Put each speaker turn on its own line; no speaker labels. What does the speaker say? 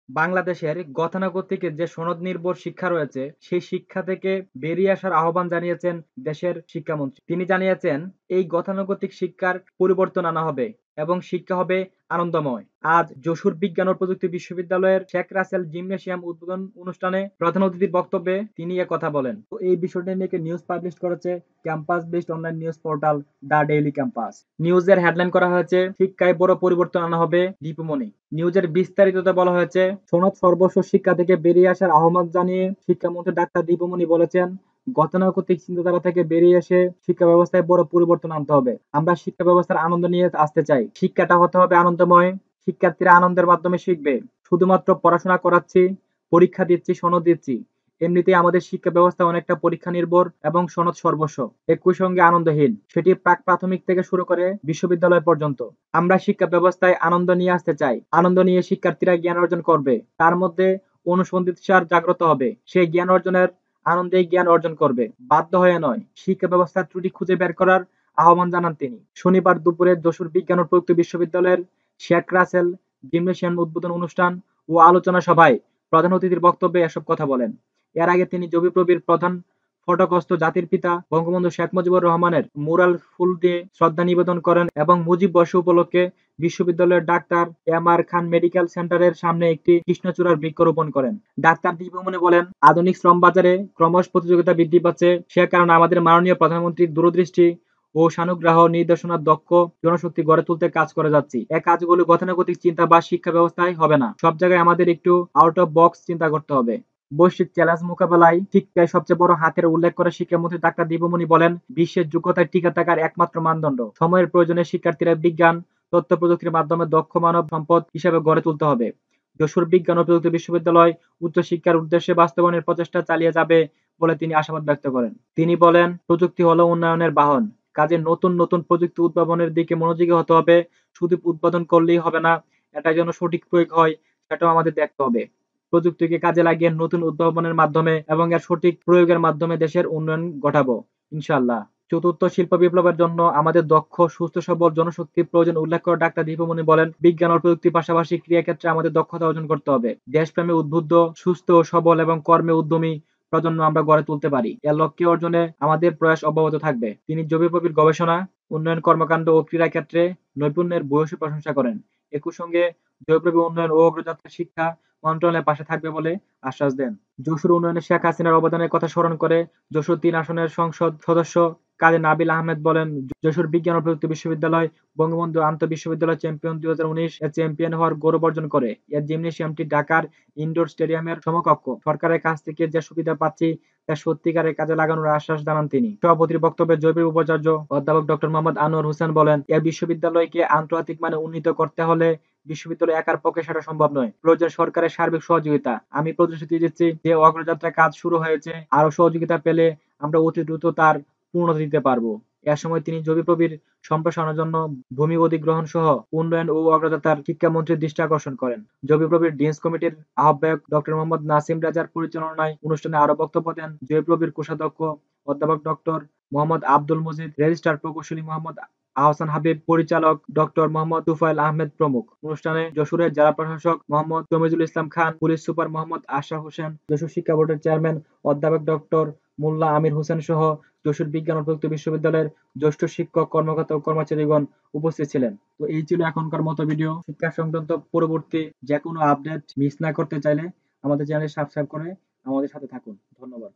বাংলাদেশের গতানুগতিক যে সনদ নির্ভর শিক্ষা রয়েছে সেই শিক্ষা থেকে বেরিয়ে আসার আহ্বান জানিয়েছেন দেশের শিক্ষামন্ত্রী। তিনি জানিয়েছেন এই গতানুগতিক শিক্ষার পরিবর্তন আনা হবে এবং শিক্ষা হবে আনন্দময়। আজ যশোর বিজ্ঞান ও প্রযুক্তি বিশ্ববিদ্যালয়ের শেখ রাসেল জিমনেসিয়াম উদ্বোধন অনুষ্ঠানে প্রধান অতিথির বক্তব্যে তিনি কথা বলেন। তো এই বিষয়টি নিয়ে নিউজ পাবলিশ করেছে campus based online news portal the daily campus. নিউজের হেডলাইন করা হয়েছে শিক্ষায় বড় পরিবর্তন আনা হবে দীপুমনি। নিউজের বিস্তারিততে বলা হয়েছে সনদ সর্বস্ব শিক্ষা থেকে বেরিয়ে আসার আহ্বান জানিয়ে শিক্ষামন্ত্রী ডাক্তার দীপুমনি বলেছেন, গতানুগতিক চিন্তাধারা থেকে বেরিয়ে এসে শিক্ষা ব্যবস্থায় বড় পরিবর্তন আনতে হবে। আমরা শিক্ষা ব্যবস্থার আনন্দ নিয়ে আসতে চাই। শিক্ষাটা হতে হবে আনন্দময়। শিক্ষার্থীরা আনন্দের মাধ্যমে শিখবে। শুধুমাত্র পড়াশোনা করাচ্ছি, পরীক্ষা দিচ্ছি, সনদ দিচ্ছি, এমনিতেই আমাদের শিক্ষা ব্যবস্থা অনেকটা পরীক্ষা নির্ভর এবং সনদ সর্বস্ব, একই সঙ্গে আনন্দহীন, সেটি প্রাক প্রাথমিক থেকে শুরু করে বিশ্ববিদ্যালয় পর্যন্ত। আমরা শিক্ষা ব্যবস্থায় আনন্দ নিয়ে আসতে চাই। আনন্দ নিয়ে শিক্ষার্থীরা জ্ঞান অর্জন করবে, তার মধ্যে অনুসন্ধিৎসার জাগ্রত হবে, সেই জ্ঞান অর্জনের আনন্দেই জ্ঞান অর্জন করবে, বাধ্য হয়ে নয়। শিক্ষা ব্যবস্থার ত্রুটি খুঁজে বের করার আহ্বান জানান তিনি। শনিবার দুপুরে যশোর বিজ্ঞান ও প্রযুক্তি বিশ্ববিদ্যালয়ের শেখ রাসেল জিমনেসিয়াম উদ্বোধন অনুষ্ঠান ও আলোচনা সভায় প্রধান অতিথির বক্তব্যে এসব কথা বলেন। এর আগে তিনি যবিপ্রবির প্রধান ফটকস্থ জাতির পিতা বঙ্গবন্ধু শেখ মুজিবুর রহমানের মুরাল ফুল দিয়ে শ্রদ্ধা নিবেদন করেন এবং মুজিব বর্ষ উপলক্ষে বিশ্ববিদ্যালয়ের ডাক্তার এম আর খান মেডিকেল সেন্টারের সামনে একটি কৃষ্ণচূড়ার বৃক্ষরোপণ করেন। ডাক্তার দীপুমনি বলেন, আধুনিক শ্রম বাজারে ক্রমশ প্রতিযোগিতা বৃদ্ধি পাচ্ছে। সে কারণে আমাদের মাননীয় প্রধানমন্ত্রীর দূরদৃষ্টি ও সানুগ্রাহ নির্দেশনার দক্ষ জনশক্তি গড়ে তুলতে কাজ করে যাচ্ছি। এই কাজগুলো গতানুগতিক চিন্তা বা শিক্ষা ব্যবস্থায় হবে না। সব জায়গায় আমাদের একটু আউট অফ বক্স চিন্তা করতে হবে। বৈশ্বিক চ্যালেঞ্জ মোকাবেলায় শিক্ষায় সবচেয়ে বড় হাতের উল্লেখ করে শিক্ষামন্ত্রী ডাক্তার দীপুমনি বলেন, বিশ্বের যোগ্যতায় টিকে থাকার একমাত্র মানদণ্ড। সময়ের প্রয়োজনে শিক্ষার্থীরা বিজ্ঞান, তথ্য প্রযুক্তির মাধ্যমে দক্ষ মানব সম্পদ হিসেবে গড়ে তুলতে হবে। যশোর বিজ্ঞান ও প্রযুক্তি বিশ্ববিদ্যালয় উচ্চশিক্ষার উদ্দেশ্যে বাস্তবায়নের প্রচেষ্টা চালিয়ে যাবে বলে তিনি আশাবাদ ব্যক্ত করেন। তিনি বলেন, প্রযুক্তি হলো উন্নয়নের বাহন। কাজে নতুন নতুন প্রযুক্তি উদ্ভাবনের দিকে মনোযোগী হতে হবে। শুধু উদ্বোধন করলেই হবে না, এটা যেন সঠিক প্রয়োগ হয় সেটাও আমাদের দেখতে হবে। প্রযুক্তিকে কাজে লাগিয়ে নতুন উদ্ভাবনের মাধ্যমে এবং এর সঠিক প্রয়োগের মাধ্যমে দেশের উন্নয়ন ঘটাবো ইনশাআল্লাহ। চতুর্থ শিল্প বিপ্লবের জন্য আমাদের দক্ষ, সুস্থ সবল জনশক্তির প্রয়োজন উল্লেখ করে ডাক্তার দীপুমনি বলেন, বিজ্ঞান ও প্রযুক্তির পাশাপাশি ক্রিয়াক্ষেত্রে আমাদের দক্ষতা অর্জন করতে হবে। দেশপ্রেমে উদ্বুদ্ধ, সুস্থ, সবল এবং কর্মে উদ্যমী প্রজন্ম আমরা গড়ে তুলতে পারি। এর লক্ষ্যে অর্জনে আমাদের প্রয়াস অব্যাহত থাকবে। তিনি যুবপ্রবির গবেষণা, উন্নয়ন কর্মকাণ্ড ও ক্রীড়া ক্ষেত্রে নৈপুণ্যের ভূয়সী প্রশংসা করেন। একই সঙ্গে যুবপ্রবি উন্নয়ন ও অগ্রযাত্রা শিক্ষা মন্ত্রণালয়ের পাশে থাকবে বলে আশ্বাস দেন। যশোর উন্নয়নে শেখ হাসিনার অবদানের কথা স্মরণ করে যশোর ৩ আসনের সংসদ সদস্য কাজী নাবিল আহমেদ বলেন, যশোর বিজ্ঞান ও প্রযুক্তি বিশ্ববিদ্যালয় বঙ্গবন্ধু আন্তঃবিশ্ববিদ্যালয় চ্যাম্পিয়ন ২০১৯ এর চ্যাম্পিয়ন হওয়ার গৌরব অর্জন করে। এর জিমনেসিয়ামটি ঢাকার ইনডোর স্টেডিয়ামের সমকক্ষ। সরকারের কাছ থেকে যে সুবিধা পাচ্ছি তা সত্যিকারের কাজে লাগানোর আশ্বাস জানান তিনি। সভাপতির বক্তব্যে জৈবিক উপাচার্য অধ্যাপক ডক্টর মোহাম্মদ আনোয়ার হোসেন বলেন, এ বিশ্ববিদ্যালয়কে আন্তর্জাতিক মানে উন্নীত করতে হলে বিশ্ববিদ্যালয় একার পক্ষে সেটা সম্ভব নয়। প্রয়োজন সরকারের সার্বিক সহযোগিতা। আমি প্রতিশ্রুতি দিচ্ছি যে অগ্রযাত্রা কাজ শুরু হয়েছে, আরো সহযোগিতা পেলে আমরা অতি দ্রুত তার পূর্ণতা দিতে পারবো। এ সময় তিনি জবিপ্রবির সম্প্রসারণের জন্য ভূমি অধিগ্রহণ সহ উন্নয়ন ও অগ্রযাত্রার শিক্ষামন্ত্রীর দৃষ্টি আকর্ষণ করেন। জবিপ্রবির ডিন্স কমিটির আহ্বায়ক ডক্টর মোহাম্মদ নাসিম রাজার পরিচালনায় অনুষ্ঠানে আরো বক্তব্য দেন জবিপ্রবির কোষাধ্যক্ষ অধ্যাপক ডক্টর মোহাম্মদ আব্দুল মজিদ, রেজিস্ট্রার প্রকৌশলী মোহাম্মদ আহসান হাবিব, পরিচালক ডক্টর মোহাম্মদ তুফাইল আহমেদ প্রমুখ। অনুষ্ঠানে যশোরের জেলা প্রশাসক মোহাম্মদ তমিজুল ইসলাম খান, পুলিশ সুপার মোহাম্মদ আশরাফ হোসেন, যশোর শিক্ষা বোর্ডের চেয়ারম্যান অধ্যাপক ডক্টর মোল্লা আমির হোসেন সহ যশোর বিজ্ঞান ও প্রযুক্তি বিশ্ববিদ্যালয়ের জ্যেষ্ঠ শিক্ষক, কর্মকর্তা ও কর্মচারীগণ উপস্থিত ছিলেন। তো এই ছিল এখনকার মতো ভিডিও। শিক্ষা সংক্রান্ত পরবর্তী যে কোনো আপডেট মিস না করতে চাইলে আমাদের চ্যানেল সাবস্ক্রাইব করে আমাদের সাথে থাকুন। ধন্যবাদ।